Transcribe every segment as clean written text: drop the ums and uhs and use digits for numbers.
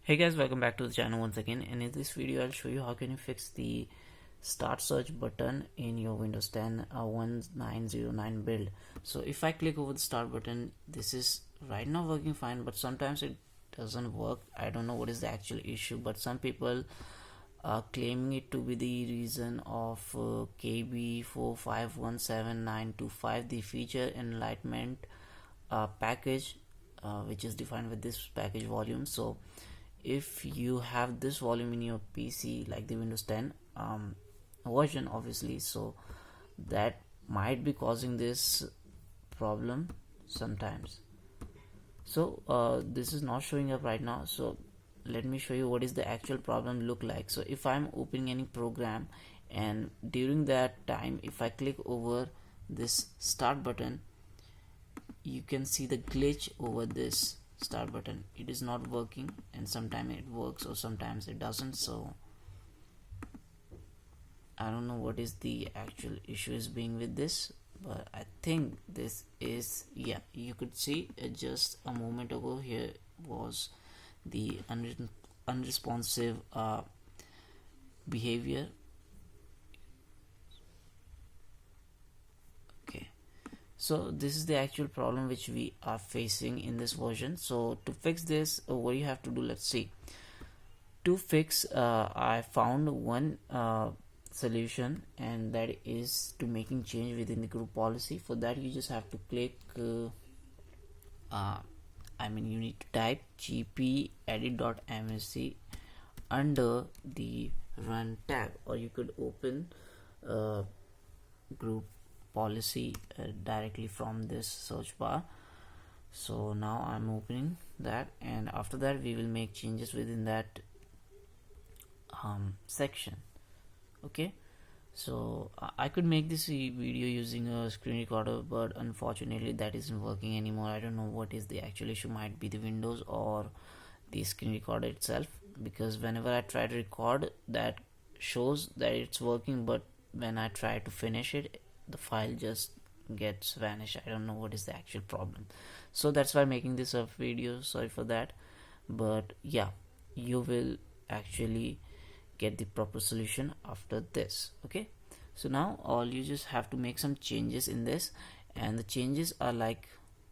Hey guys, welcome back to the channel once again, and in this video I'll show you how can you fix the start search button in your Windows 10 1909 build. So if I click over the start button, this is right now working fine, but sometimes it doesn't work. I don't know what is the actual issue, but some people are claiming it to be the reason of KB4517945, the feature enlightenment package, which is defined with this package volume. So if you have this volume in your PC, like the Windows 10 version obviously, so that might be causing this problem sometimes. So this is not showing up right now, so let me show you what is the actual problem look like. So if I'm opening any program, and during that time if I click over this start button, you can see the glitch over this start button. It is not working, and sometimes it works or sometimes it doesn't. So I don't know what is the actual issue is being with this, but I think this is, yeah, you could see just a moment ago here was the unresponsive behavior. Okay, so this is the actual problem which we are facing in this version. So to fix this, what you have to do, let's see. To fix, I found one solution, and that is to making change within the group policy. For that you just have to click you need to type gpedit.msc under the run tab, or you could open group policy directly from this search bar. So now I'm opening that, and after that we will make changes within that section. Okay, so I could make this video using a screen recorder, but unfortunately that isn't working anymore. I don't know what is the actual issue, might be the Windows or the screen recorder itself, because whenever I try to record, that shows that it's working, but when I try to finish it, the file just gets vanished. I don't know what is the actual problem, so that's why I'm making this a video. Sorry for that, but yeah, you will actually get the proper solution after this. Okay, so now all you just have to make some changes in this, and the changes are like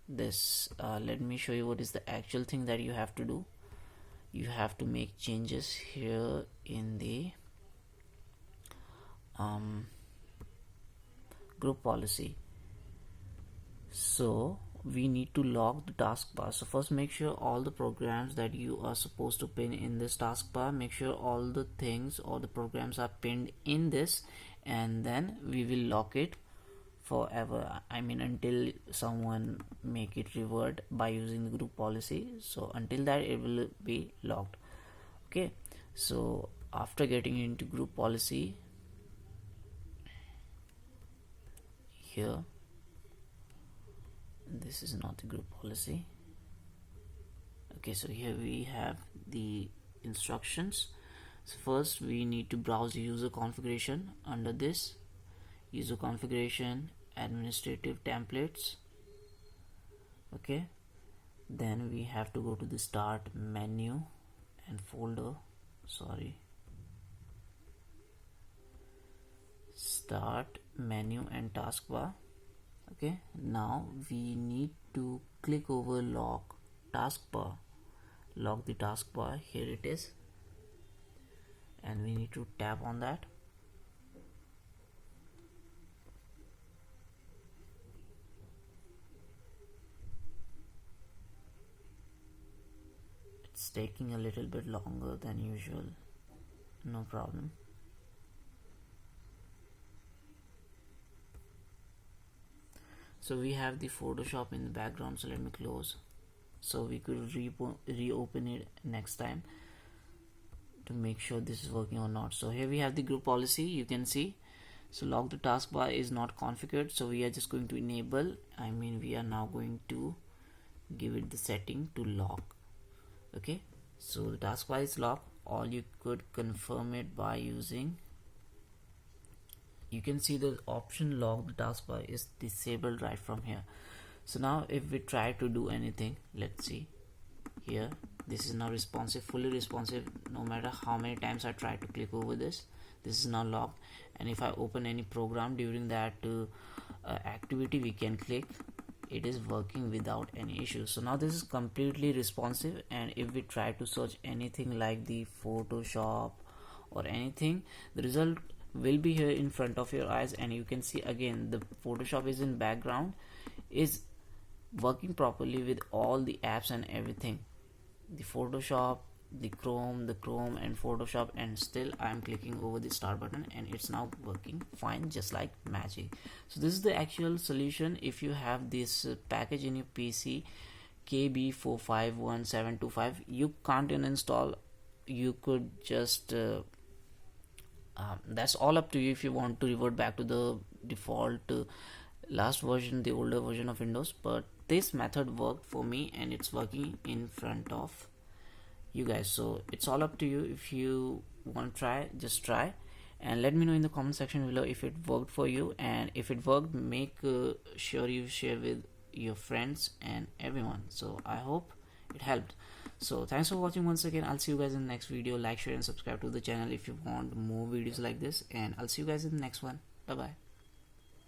this. Let me show you what is the actual thing that you have to do. You have to make changes here in the group policy. So we need to log the taskbar. So first make sure all the programs that you are supposed to pin in this taskbar, make sure all the things or the programs are pinned in this, and then we will lock it forever. I mean until someone make it revert by using the group policy. So until that it will be locked. Okay, so after getting into group policy, here, this is not the group policy. Okay, so here we have the instructions. So first we need to browse user configuration. Under this, user configuration, administrative templates. Okay, then we have to go to the start menu and folder, start menu and taskbar. Okay, now we need to click over lock taskbar, lock the taskbar. Here it is, and we need to tap on that. It's taking a little bit longer than usual, no problem. So we have the Photoshop in the background, so let me close, so we could reopen it next time to make sure this is working or not. So here we have the group policy, you can see. So lock the taskbar is not configured, so we are just going to enable, we are now going to give it the setting to lock. Okay, so the taskbar is locked, or you could confirm it by using, you can see the option lock the taskbar is disabled right from here. So now if we try to do anything, let's see here, This is now responsive, fully responsive. No matter how many times I try to click over this is now locked. And if I open any program during that activity, we can click, it is working without any issue. So now this is completely responsive, and if we try to search anything like the Photoshop or anything, the result will be here in front of your eyes, and you can see again the Photoshop is in background, is working properly with all the apps and everything, the Photoshop, the Chrome and Photoshop, and still I'm clicking over the start button and it's now working fine, just like magic. So this is the actual solution. If you have this package in your PC, KB4517245, you can't uninstall, you could just that's all up to you if you want to revert back to the default last version, the older version of Windows. But this method worked for me and it's working in front of you guys. So it's all up to you. If you want to try, just try and let me know in the comment section below if it worked for you, and if it worked, make sure you share with your friends and everyone. So I hope it helped. So thanks for watching once again. I'll see you guys in the next video. Like, share and subscribe to the channel if you want more videos like this, and I'll see you guys in the next one. Bye bye.